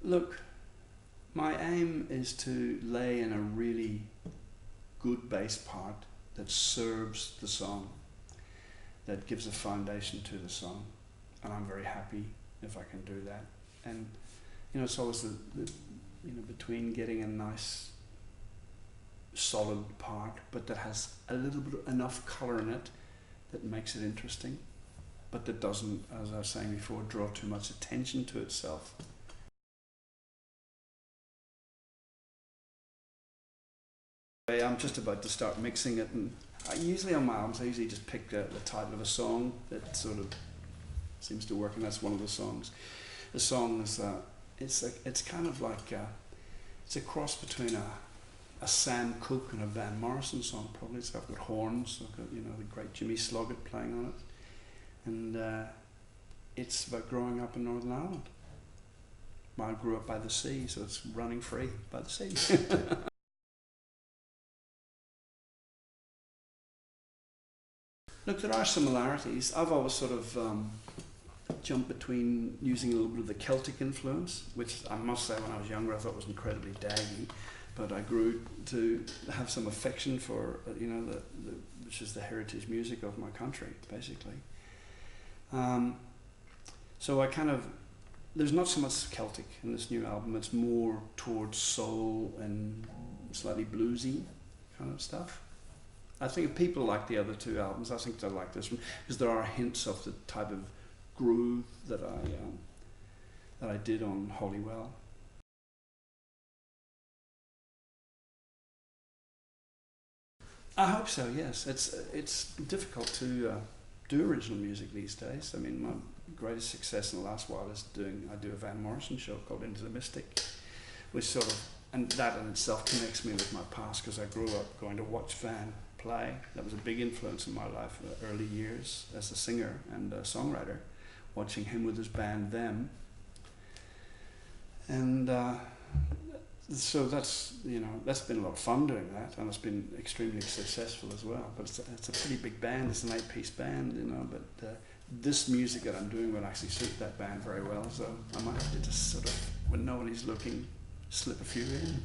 Look, my aim is to lay in a really good bass part that serves the song, that gives a foundation to the song, and I'm very happy if I can do that. And it's always the between getting a nice solid part, but that has a little bit enough color in it that makes it interesting, but that doesn't, as I was saying before, draw too much attention to itself. I'm just about to start mixing it, and usually on my albums I usually just pick the title of a song that sort of seems to work, and that's one of the songs. The song is it's kind of like it's a cross between a Sam Cooke and a Van Morrison song, probably. It's got horns, I've got the great Jimmy Sloggett playing on it, and it's about growing up in Northern Ireland. I grew up by the sea, so it's running free by the sea. Look, there are similarities. I've always sort of jumped between using a little bit of the Celtic influence, which I must say when I was younger I thought was incredibly daggy, but I grew to have some affection for, which is the heritage music of my country, basically. So I kind of, there's not so much Celtic in this new album, it's more towards soul and slightly bluesy kind of stuff. I think if people like the other two albums, I think they'll like this one, because there are hints of the type of groove that I did on Holywell. I hope so, yes. It's difficult to do original music these days. I mean, my greatest success in the last while is I do a Van Morrison show called Into the Mystic, which sort of, and that in itself connects me with my past, because I grew up going to watch Van play. That was a big influence in my life, early years as a singer and a songwriter, watching him with his band Them. And so that's been a lot of fun doing that, and it's been extremely successful as well. But it's a pretty big band. It's an 8-piece band, but this music that I'm doing would actually suit that band very well. So I might have to just sort of, when nobody's looking, slip a few in.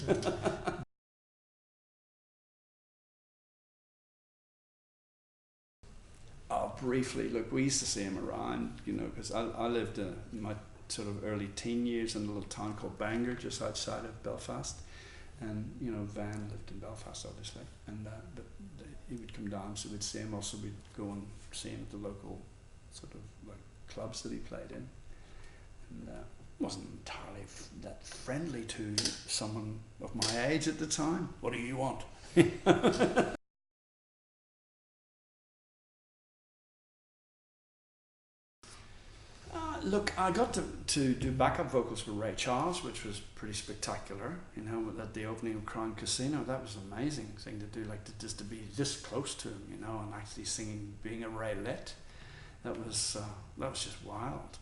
Oh, briefly, look, we used to see him around, because I lived in my sort of early teen years in a little town called Bangor, just outside of Belfast. And, Van lived in Belfast, obviously. And he would come down, so we'd see him. Also, we'd go and see him at the local sort of like clubs that he played in. And wasn't entirely that friendly to someone of my age at the time. What do you want? Look, I got to do backup vocals for Ray Charles, which was pretty spectacular, at the opening of Crown Casino. That was an amazing thing to do, just to be this close to him, and actually singing, being a Raylet. That was just wild.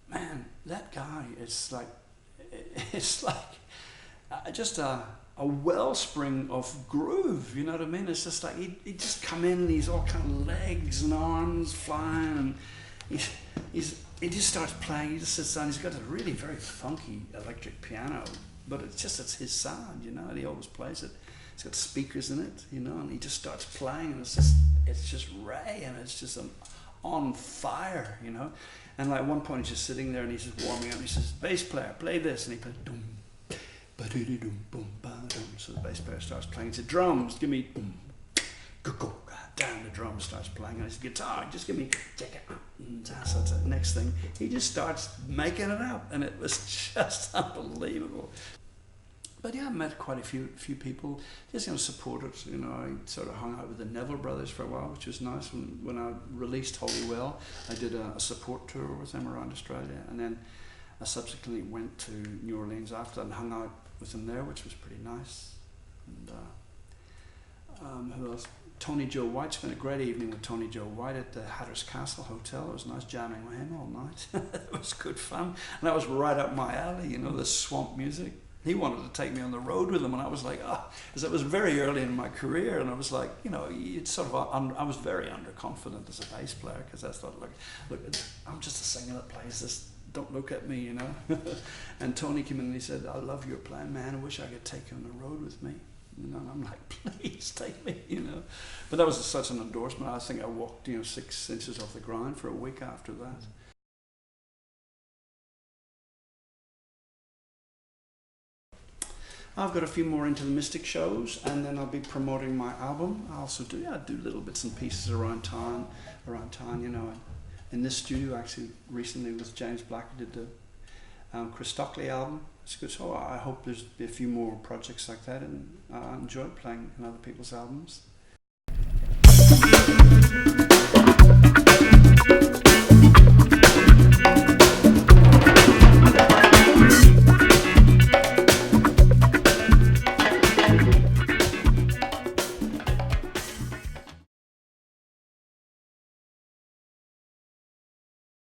Man, that guy, it's like just a wellspring of groove, you know what I mean? It's just like, he just come in and he's all kind of legs and arms flying, and he just starts playing, he just sits down, he's got a really very funky electric piano, but it's his sound, and he always plays it. It's got speakers in it, and he just starts playing, and it's just Ray, and it's just on fire, And like at one point he's just sitting there and he's just warming up, and he says, "Bass player, play this," and he plays dum, ba-doo-doo-dum, boom, ba-dum. So the bass player starts playing. He said, "Drums, give me boom, go-go." Down the drum starts playing, and he said, "Guitar, just give me check it." So the next thing, he just starts making it up, and it was just unbelievable. But yeah, I met quite a few people, just supporters. I sort of hung out with the Neville Brothers for a while, which was nice. When I released Holywell, I did a support tour with them around Australia, and then I subsequently went to New Orleans after that and hung out with them there, which was pretty nice. And who else? Tony Joe White. Spent a great evening with Tony Joe White at the Hatter's Castle Hotel. It was nice jamming with him all night. It was good fun, and that was right up my alley. The swamp music. He wanted to take me on the road with him, and I was like, because it was very early in my career, and I was like, it's sort of, I was very underconfident as a bass player, because I thought, look, I'm just a singer that plays this don't look at me, you know. And Tony came in and he said, I love your playing, man. I wish I could take you on the road with me. You know, and I'm like, please take me, you know. But that was such an endorsement. I think I walked, 6 inches off the ground for a week after that. I've got a few more Into the Mystic shows, and then I'll be promoting my album. I also do little bits and pieces around town, you know. In this studio, actually, recently with James Black, I did the Chris Stockley album. It's good. So I hope there's be a few more projects like that, and I enjoy playing in other people's albums.